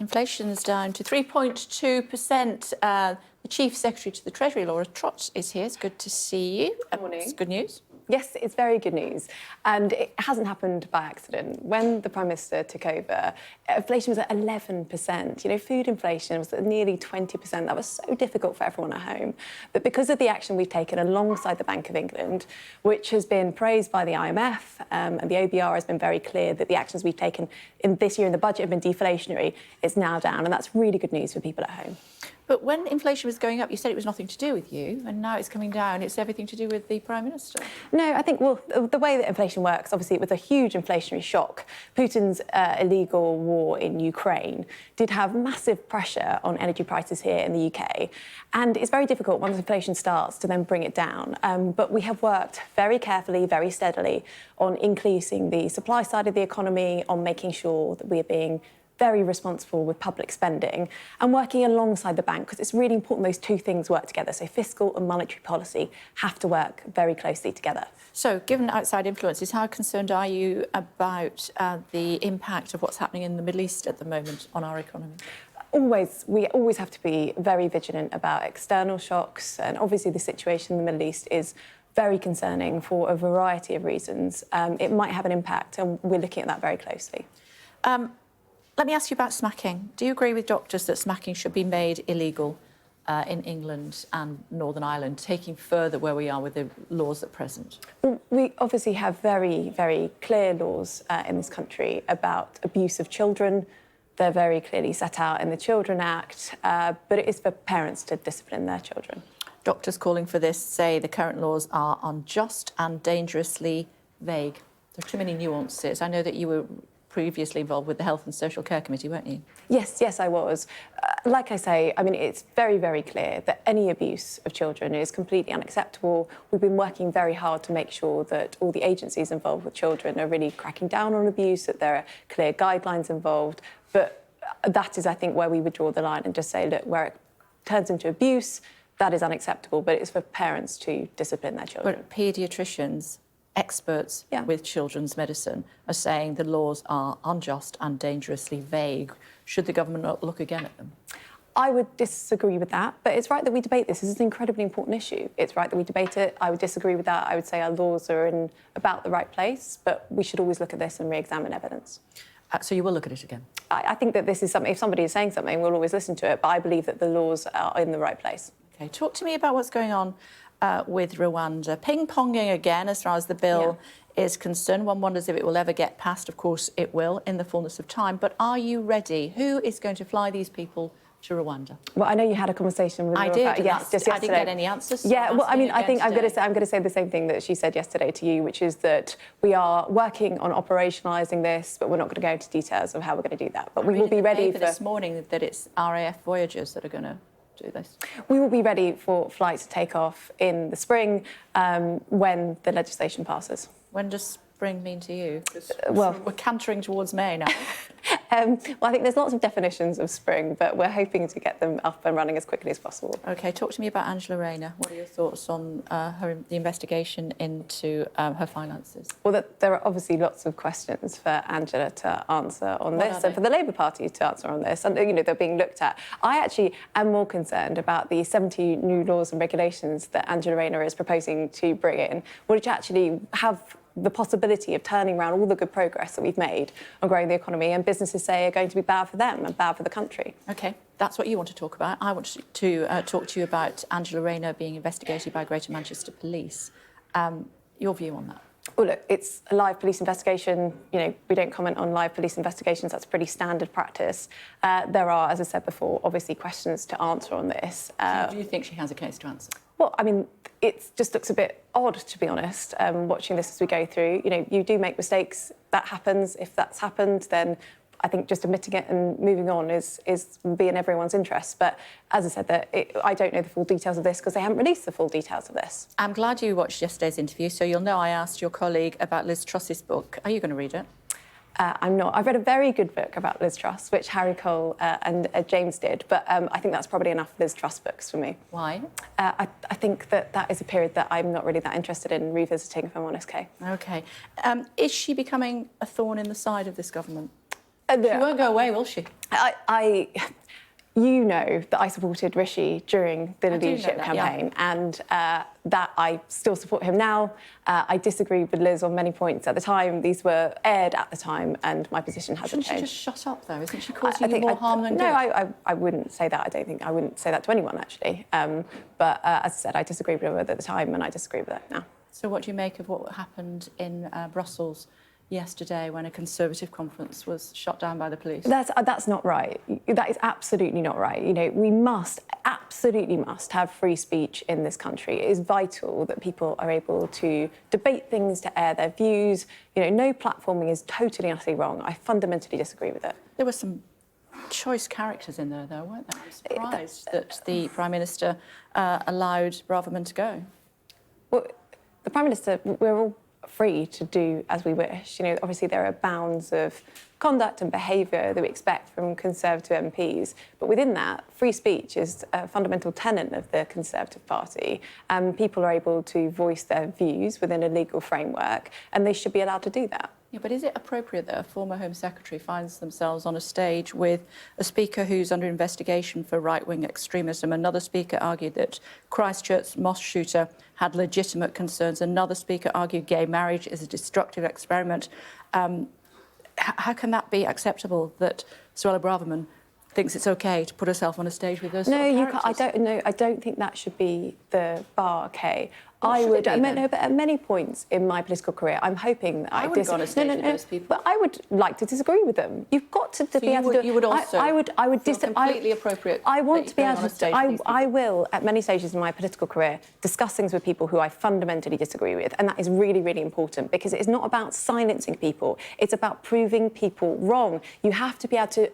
Inflation is down to 3.2%. The Chief Secretary to the Treasury, Laura Trott, is here. It's good to see you. Good morning. It's good news. Yes, it's very good news. And it hasn't happened by accident. When the Prime Minister took over, inflation was at 11%. You know, food inflation was at nearly 20%. That was so difficult for everyone at home. But because of the action we've taken alongside the Bank of England, which has been praised by the IMF, and the OBR has been very clear that the actions we've taken in this year in the budget have been deflationary, it's now down. And that's really good news for people at home. But when inflation was going up, you said it was nothing to do with you, and now it's coming down. It's everything to do with the Prime Minister. No, I think, well, the way that inflation works, obviously, it was a huge inflationary shock. Putin's illegal war in Ukraine did have massive pressure on energy prices here in the UK. And it's very difficult once inflation starts to then bring it down. But we have worked very carefully, very steadily on increasing the supply side of the economy, on making sure that we are being very responsible with public spending and working alongside the bank, because it's really important those two things work together. So fiscal and monetary policy have to work very closely together. So given outside influences, how concerned are you about the impact of what's happening in the Middle East at the moment on our economy? We always have to be very vigilant about external shocks. And obviously the situation in the Middle East is very concerning for a variety of reasons. It might have an impact, and we're looking at that very closely. Let me ask you about smacking. Do you agree with doctors that smacking should be made illegal in England and Northern Ireland, taking further where we are with the laws at present? Well, we obviously have very, very clear laws in this country about abuse of children. They're very clearly set out in the Children Act, but it is for parents to discipline their children. Doctors calling for this say the current laws are unjust and dangerously vague. There are too many nuances. I know that you were previously involved with the Health and Social Care Committee, weren't you? Yes, I was. Like I say, I mean, it's very, very clear that any abuse of children is completely unacceptable. We've been working very hard to make sure that all the agencies involved with children are really cracking down on abuse, that there are clear guidelines involved. But that is, I think, where we would draw the line and just say, look, where it turns into abuse, that is unacceptable, but it's for parents to discipline their children. But paediatricians, experts with children's medicine, are saying the laws are unjust and dangerously vague. Should the government not look again at them? I would disagree with that, but it's right that we debate this. This is an incredibly important issue. It's right that we debate it. I would disagree with that. I would say our laws are in about the right place, but we should always look at this and re-examine evidence. So you will look at it again? I think that this is something, if somebody is saying something, we'll always listen to it, but I believe that the laws are in the right place. OK, talk to me about what's going on with Rwanda. Ping-ponging again as far as the bill is concerned. One wonders if it will ever get passed. Of course it will in the fullness of time. But are you ready? Who is going to fly these people to Rwanda? Well, I know you had a conversation with her about just yesterday. I didn't get any answers. So yeah, well, I mean, I think I'm going to say the same thing that she said yesterday to you, which is that we are working on operationalising this, but we're not going to go into details of how we're going to do that. But we will be ready for this morning that it's RAF Voyagers that are going to do this. We will be ready for flights to take off in the spring when the legislation passes. When does spring mean to you? Well, we're cantering towards May now. Well, I think there's lots of definitions of spring, but we're hoping to get them up and running as quickly as possible. OK, talk to me about Angela Rayner. What are your thoughts on the investigation into her finances? Well, there are obviously lots of questions for Angela to answer on this and for the Labour Party to answer on this. And, you know, they're being looked at. I actually am more concerned about the 70 new laws and regulations that Angela Rayner is proposing to bring in, which actually have the possibility of turning around all the good progress that we've made on growing the economy, and businesses say are going to be bad for them and bad for the country. OK, that's what you want to talk about. I want to talk to you about Angela Rayner being investigated by Greater Manchester Police. Your view on that? Well, look, it's a live police investigation. You know, we don't comment on live police investigations. That's pretty standard practice. There are, as I said before, obviously questions to answer on this. So do you think she has a case to answer? Well, I mean, it just looks a bit odd, to be honest, watching this as we go through. You know, you do make mistakes. That happens. If that's happened, then I think just admitting it and moving on will be in everyone's interest. But as I said, I don't know the full details of this because they haven't released the full details of this. I'm glad you watched yesterday's interview, so you'll know I asked your colleague about Liz Truss's book. Are you going to read it? I'm not. I've read a very good book about Liz Truss, which Harry Cole and James did, but I think that's probably enough Liz Truss books for me. Why? I think that is a period that I'm not really that interested in revisiting, if I'm honest, Kay. OK. Is she becoming a thorn in the side of this government? She won't go away, will she? You know that I supported Rishi during the leadership that, campaign, and that I still support him now. I disagreed with Liz on many points at the time. These were aired at the time, and my position hasn't Shouldn't changed. she just shut up, though? Isn't she causing you more harm than good? No, I wouldn't say that. I wouldn't say that to anyone, actually. But as I said, I disagreed with her at the time, and I disagree with her now. So what do you make of what happened in Brussels yesterday when a Conservative conference was shot down by the police? That's not right. That is absolutely not right. You know, we absolutely must have free speech in this country. It is vital that people are able to debate things, to air their views. You know, no platforming is totally and utterly wrong. I fundamentally disagree with it. There were some choice characters in there, though, weren't there? I'm surprised that the Prime Minister allowed Braverman to go. Well, the Prime Minister, we're all free to do as we wish. You know, obviously there are bounds of conduct and behaviour that we expect from Conservative MPs, but within that, free speech is a fundamental tenet of the Conservative Party, and people are able to voice their views within a legal framework, and they should be allowed to do that. Yeah, but is it appropriate that a former Home Secretary finds themselves on a stage with a speaker who's under investigation for right-wing extremism? Another speaker argued that Christchurch mosque shooter had legitimate concerns. Another speaker argued gay marriage is a destructive experiment. How can that be acceptable that Suella Braverman thinks it's OK to put herself on a stage with those sort of characters? I don't know. I don't think that should be the bar, Kay. But at many points in my political career, I'm hoping that I would have gone on a stage with those people. But I would like to disagree with them. You've got to be able to do it. You would also. I would feel completely appropriate. I want to be able to. I will. will, at many stages in my political career, discuss things with people who I fundamentally disagree with, and that is really, really important because it is not about silencing people. It's about proving people wrong. You have to be able to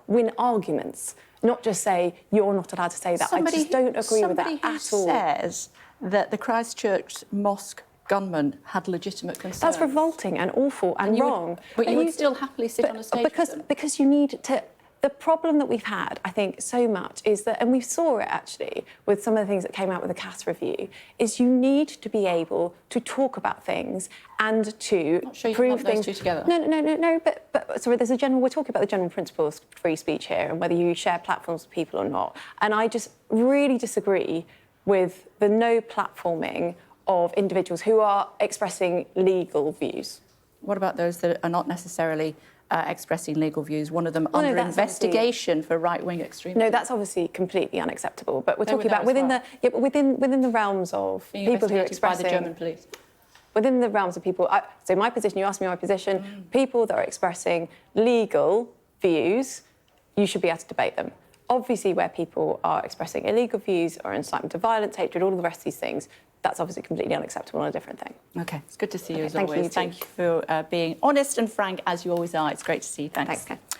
win arguments, not just say you're not allowed to say that. I just don't agree with that at all. Somebody who says that the Christchurch mosque gunman had legitimate concerns. That's revolting and awful and wrong. But you would still happily sit on a stage with them. Because you need to. The problem that we've had, I think, so much is that, and we saw it actually with some of the things that came out with the Cass review, is you need to be able to talk about things and to Not sure you prove can have things. those two together. No. But sorry, there's a general. We're talking about the general principles of free speech here and whether you share platforms with people or not. And I just really disagree with the no platforming of individuals who are expressing legal views. What about those that are not necessarily expressing legal views? One of them under investigation for right-wing extremism. No, that's obviously completely unacceptable. But we're talking about within the realms of people who are expressing by the German police. Within the realms of people. So my position. You asked me my position. People that are expressing legal views, you should be able to debate them. Obviously, where people are expressing illegal views or incitement to violence, hatred, all of the rest of these things, that's obviously completely unacceptable and a different thing. OK, it's good to see you as thank always. You thank you for being honest and frank, as you always are. It's great to see you. Thanks. Thanks, Kay.